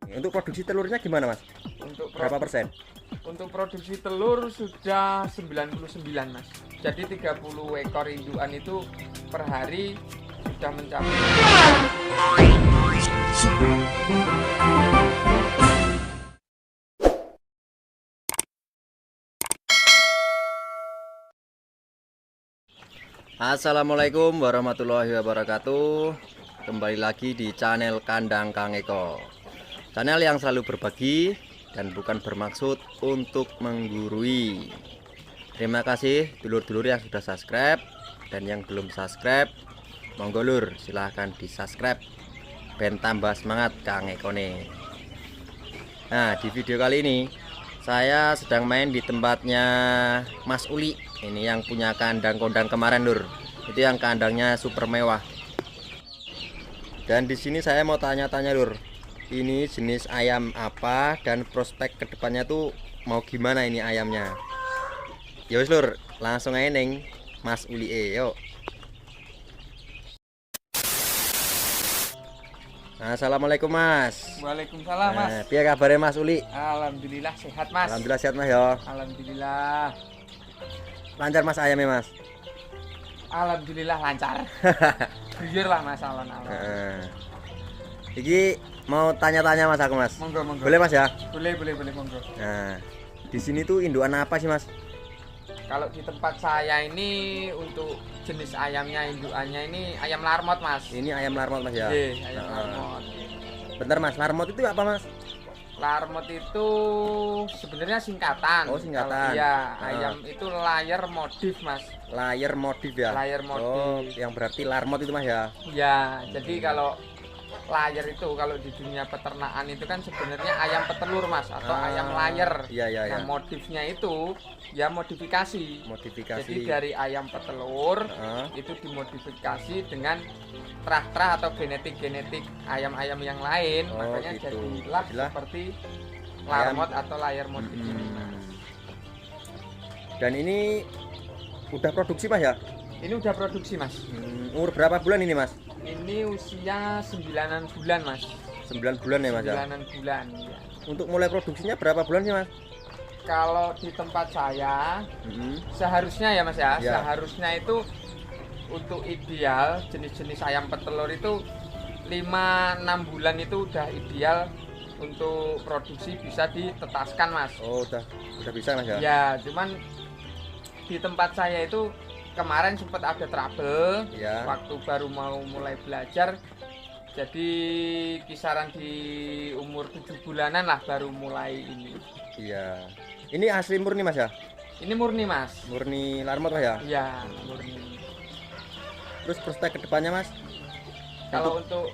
Untuk produksi telurnya gimana Mas? Untuk Berapa persen? Untuk produksi telur sudah 99 Mas. Jadi 30 ekor indukan itu per hari sudah mencapai. Assalamualaikum warahmatullahi wabarakatuh. Kembali lagi di channel Kandang Kang Eko, channel yang selalu berbagi dan bukan bermaksud untuk menggurui. Terima kasih dulur-dulur yang sudah subscribe, dan yang belum subscribe monggo lur silahkan di subscribe ben tambah semangat Kang Eko nih. Nah, di video kali ini saya sedang main di tempatnya Mas Uli. Ini yang punya kandang kondang kemarin lur. Itu yang kandangnya super mewah. Dan di sini saya mau tanya-tanya lur. Ini jenis ayam apa dan prospek kedepannya tuh mau gimana ini ayamnya? Ya wis lur, langsung aja neng Mas Uli yuk. Assalamualaikum Mas. Waalaikumsalam Mas. Piye kabarnya Mas Uli? Alhamdulillah sehat Mas. Alhamdulillah sehat Mas ya. Alhamdulillah. Lancar Mas ayamnya Mas. Alhamdulillah lancar. Jujur lah Mas alon-alon. Iki mau tanya-tanya Mas aku Mas. Monggo monggo. Boleh Mas ya? Boleh monggo. Nah, di sini tuh indukan apa sih Mas? Kalau di tempat saya ini untuk jenis ayamnya indukannya ini ayam larmot Mas. Ini ayam larmot Mas ya? Ayam larmot. Bentar Mas, larmot itu apa Mas? Larmot itu sebenarnya singkatan. Oh, singkatan. Iya, ayam itu layer modif Mas. Layer modif ya? Layer modif. Oh, yang berarti larmot itu Mas ya? Ya, jadi kalau layer itu kalau di dunia peternakan itu kan sebenarnya ayam petelur Mas atau ayam layer. Iya. Nah, modifnya itu ya modifikasi. Jadi dari ayam petelur itu dimodifikasi dengan terah-terah atau genetik ayam-ayam yang lain, makanya gitu. jadilah seperti larmot atau layer modif ini. Dan ini udah produksi Mas ya? Ini udah produksi Mas. Umur berapa bulan ini Mas? Ini usia 9 bulan Mas. 9 bulan ya Mas ya? 9 bulan ya. Untuk mulai produksinya berapa bulan sih Mas? Kalau di tempat saya seharusnya ya Mas ya, seharusnya itu untuk ideal jenis-jenis ayam petelur itu 5-6 bulan itu udah ideal untuk produksi bisa ditetaskan Mas. Oh udah bisa Mas ya? Ya cuman di tempat saya itu kemarin sempat ada trouble waktu baru mau mulai belajar, jadi kisaran di umur 7 bulanan lah baru mulai ini. Iya. Ini asli murni Mas ya? Ini murni Mas. Murni larmot Mas ya? Iya murni. Terus prospek kedepannya Mas? Kalau untuk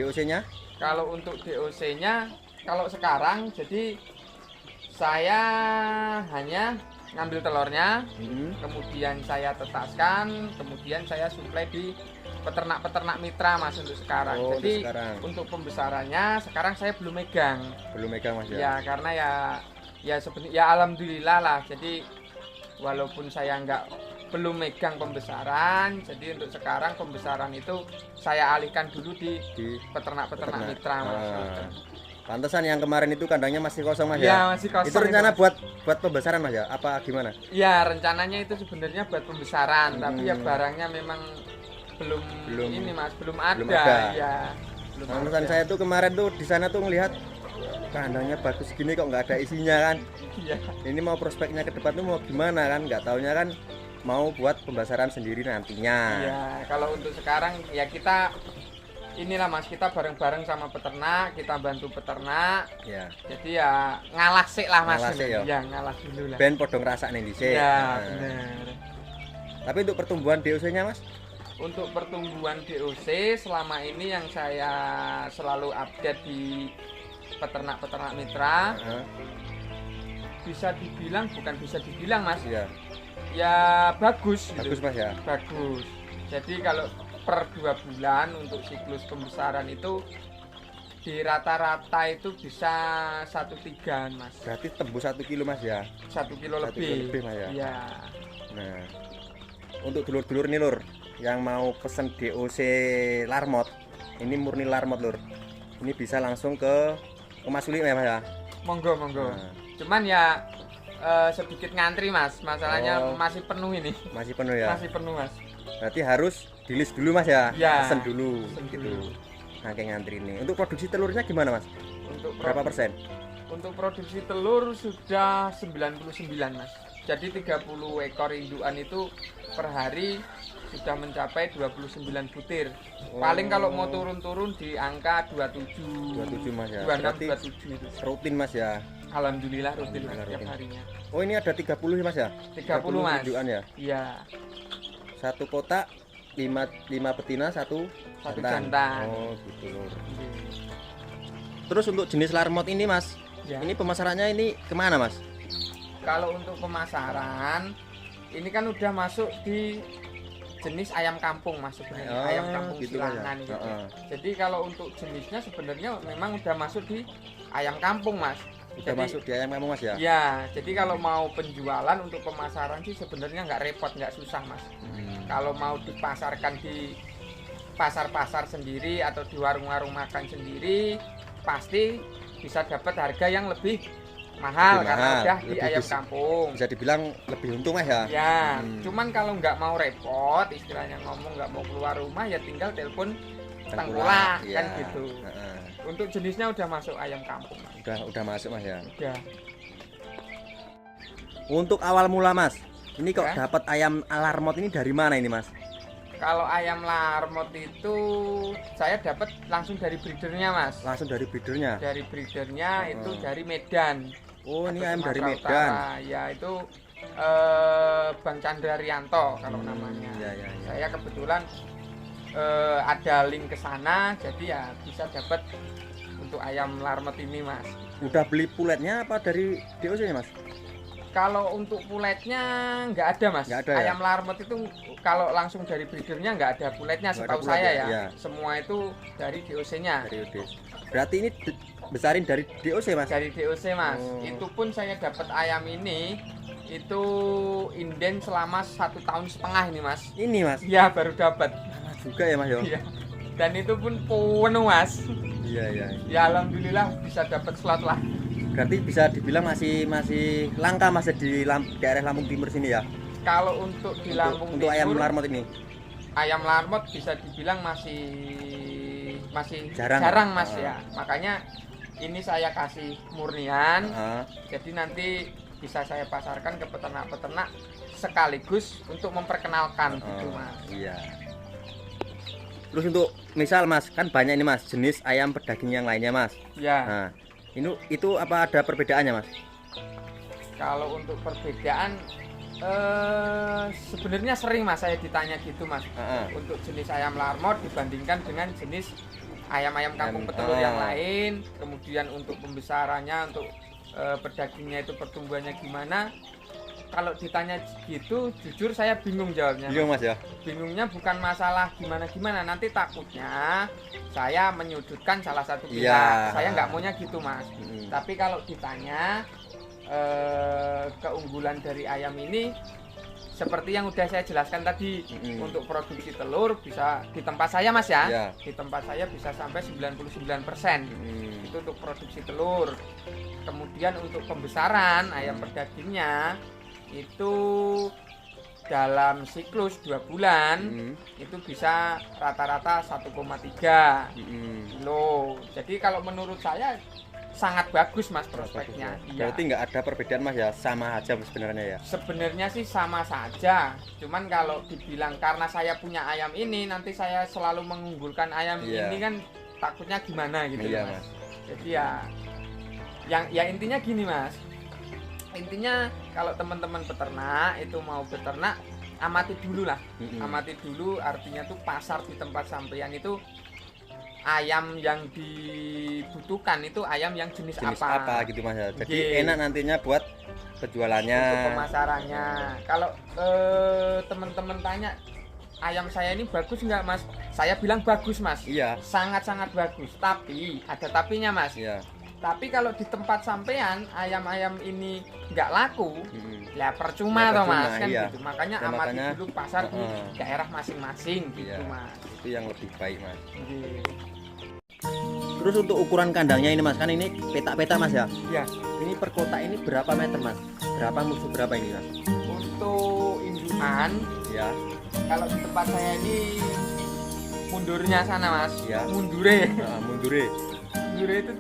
DOC-nya? Kalau untuk DOC-nya, kalau sekarang jadi saya hanya ngambil telurnya, kemudian saya tetaskan, kemudian saya suplai di peternak-peternak mitra Mas untuk sekarang. Jadi untuk pembesarannya sekarang saya belum megang. Belum megang Mas ya? Ya karena ya sebenarnya ya alhamdulillah lah. Jadi walaupun saya belum megang pembesaran, jadi untuk sekarang pembesaran itu saya alihkan dulu di peternak-peternak mitra Mas. Pantesan yang kemarin itu kandangnya masih kosong Mas ya? Iya, masih kosong. Itu rencana buat pembesaran Mas ya? Apa gimana? Iya, rencananya itu sebenarnya buat pembesaran, tapi ya barangnya memang belum ini Mas, belum ada. Ya, pantesan saya tuh kemarin tuh di sana tuh ngelihat kandangnya bagus gini kok nggak ada isinya kan? Iya. Ini mau prospeknya ke depan tuh mau gimana kan? Nggak taunya kan mau buat pembesaran sendiri nantinya. Iya, kalau untuk sekarang ya kita inilah Mas, kita bareng-bareng sama peternak, kita bantu peternak. Ya. Jadi ya ngalah sih lah Mas. Ya ngalah dulu lah. Ben podong rasa nih dhisik. Ya, benar. Tapi untuk pertumbuhan DOC-nya Mas? Untuk pertumbuhan DOC selama ini yang saya selalu update di peternak-peternak mitra, bisa dibilang Mas. Iya. Ya bagus Bagus Mas ya? Bagus. Jadi kalau per 2 bulan untuk siklus pembesaran itu di rata-rata itu bisa 1,3 Mas. Berarti tembus 1 kilo Mas ya? 1 kilo lebih. Mas ya? Iya. Nah, untuk dulur-dulur nih lur yang mau pesen DOC larmot, ini murni larmot lur, ini bisa langsung ke Mas Uli ya Mas ya. Monggo monggo. Nah. Cuman ya sedikit ngantri Mas, masalahnya Oh. masih penuh ini. Masih penuh ya. Masih penuh Mas. Berarti harus di list dulu Mas ya. Ya. Pesen dulu Pesen gitu. dulu. Nah, kayak ngantri nih. Untuk produksi telurnya gimana Mas? Untuk Berapa persen? Untuk produksi telur sudah 99 Mas. Jadi 30 ekor indukan itu per hari sudah mencapai 29 butir. Paling kalau mau turun-turun di angka 27. 27 Mas ya. 26 Berarti 27 itu. rutin Mas ya. Alhamdulillah rutin Mas Alhamdulillah tiap rutin. harinya. Oh, ini ada 30 ya Mas ya? 30 Mas. indukan ya. Iya, Satu kotak 5 betina, satu satu jantan. Oh, gitu Lur. Iya. Terus untuk jenis larmot ini Mas, Ya. ini pemasarannya ini kemana Mas? Kalau untuk pemasaran ini kan udah masuk di jenis ayam kampung Mas sebenarnya, Oh, ayam kampung gitu, Mas, ya? silangan gitu. Heeh. Jadi kalau untuk jenisnya sebenarnya memang udah masuk di ayam kampung Mas. Udah Jadi- masuk di ayam kamu Mas ya? Ya, jadi kalau mau penjualan untuk pemasaran sih sebenarnya nggak repot, nggak susah Mas. Kalau mau dipasarkan di pasar-pasar sendiri atau di warung-warung makan sendiri, pasti bisa dapat harga yang lebih mahal, Lebih karena mahal, udah di lebih ayam bisa- kampung. Bisa dibilang lebih untung Mas ya? Ya, Hmm. cuman kalau nggak mau repot, istilahnya ngomong nggak mau keluar rumah ya tinggal telepon tengkulak Iya. kan gitu. Heeh. Untuk jenisnya udah masuk ayam kampung Mas. Udah masuk Mas ya. Udah. Untuk awal mula Mas, ini kok Ya. dapat ayam alarmot ini dari mana ini Mas? Kalau ayam larmot itu saya dapat langsung dari breedernya Mas. Langsung dari breedernya. Dari breedernya itu Oh. dari Medan. Oh, ini atau ayam dari Sumatera Medan. Utara. Ya itu Bang Chandra Rianto kalau namanya. Iya, iya, iya. Saya kebetulan ada link ke sana, jadi ya bisa dapat untuk ayam larmot ini Mas. Udah beli puletnya apa dari DOC-nya Mas? Kalau untuk puletnya nggak ada Mas. Nggak ada, ya? Ayam larmot itu kalau langsung dari breedernya nggak ada puletnya Nggak ada setahu pulet, saya ya? ya. Iya. Semua itu dari DOC-nya. Dari DOC. Berarti ini besarin dari DOC Mas? Dari DOC Mas. Oh. Itu pun saya dapat ayam ini itu inden selama 1,5 tahun ini Mas. Ini Mas. Iya baru dapat. Lama juga ya Mas yo. Iya. Dan itu pun penuh Mas. Iya iya. Ya alhamdulillah bisa dapat slot lah. Berarti bisa dibilang masih langka Mas di daerah Lampung Timur sini ya. Kalau untuk di Lampung Untuk ayam Timur, larmot ini. ayam larmot bisa dibilang masih Jarang. Mas Ah. ya. Makanya ini saya kasih murnian. Heeh. Jadi nanti bisa saya pasarkan ke peternak-peternak sekaligus untuk memperkenalkan gitu Mas. Iya. Terus untuk misal Mas, kan banyak ini Mas jenis ayam pedaging yang lainnya Mas. Ya, Nah, itu apa ada perbedaannya Mas? kalau untuk perbedaan sebenarnya sering Mas saya ditanya gitu Mas. Heeh. Untuk jenis ayam larmot dibandingkan dengan jenis ayam-ayam kampung Ayam- petelur yang ah. lain. Kemudian untuk pembesarannya, untuk pedagingnya itu pertumbuhannya gimana? Kalau ditanya gitu, jujur saya bingung jawabnya. Iya Mas ya. Bingungnya bukan masalah gimana-gimana, nanti takutnya saya menyudutkan salah satu pihak. Iya. Saya nggak maunya gitu Mas. Mm. Tapi kalau ditanya keunggulan dari ayam ini seperti yang udah saya jelaskan tadi, Mm-mm. untuk produksi telur bisa di tempat saya Mas ya. Iya. Di tempat saya bisa sampai 99%. Mm. Itu untuk produksi telur. Kemudian untuk pembesaran ayam pedagingnya itu dalam siklus 2 bulan Mm. itu bisa rata-rata 1,3 Mm. kilo. Jadi kalau menurut saya sangat bagus Mas prospeknya. Iya. Berarti nggak ada perbedaan Mas ya, sama aja sebenarnya ya. Sebenarnya sih sama saja. Cuman kalau dibilang karena saya punya ayam ini nanti saya selalu mengunggulkan ayam Iya. ini kan takutnya gimana gitu Iya, Mas. Mas. Jadi ya intinya gini Mas. Intinya kalau teman-teman peternak itu mau beternak amati dulu lah. Mm-mm. Amati dulu artinya tuh pasar di tempat sampean itu ayam yang dibutuhkan itu ayam yang jenis apa gitu Mas ya. Jadi Oke. enak nantinya buat penjualannya. untuk pemasarannya. Kalau teman-teman tanya ayam saya ini bagus nggak Mas? Saya bilang bagus Mas. Iya. Sangat-sangat bagus. Tapi ada tapinya Mas. Iya. Tapi kalau di tempat sampean ayam-ayam ini nggak laku, Mm-mm. ya percuma Ya, toh percuma, Mas kan iya. gitu. Makanya Ya, amati makanya, dulu pasar di heeh. daerah masing-masing gitu Iya. Mas. Itu yang lebih baik Mas. Gitu. Terus untuk ukuran kandangnya ini Mas, kan ini petak-petak Mas ya. Ya, Ini per kotak ini berapa meter Mas? Berapa musuh berapa ini Mas? untuk indukan Ya. kalau di tempat saya ini mundurnya sana Mas. Ya. Mundure. Nah, mundure. Mundure itu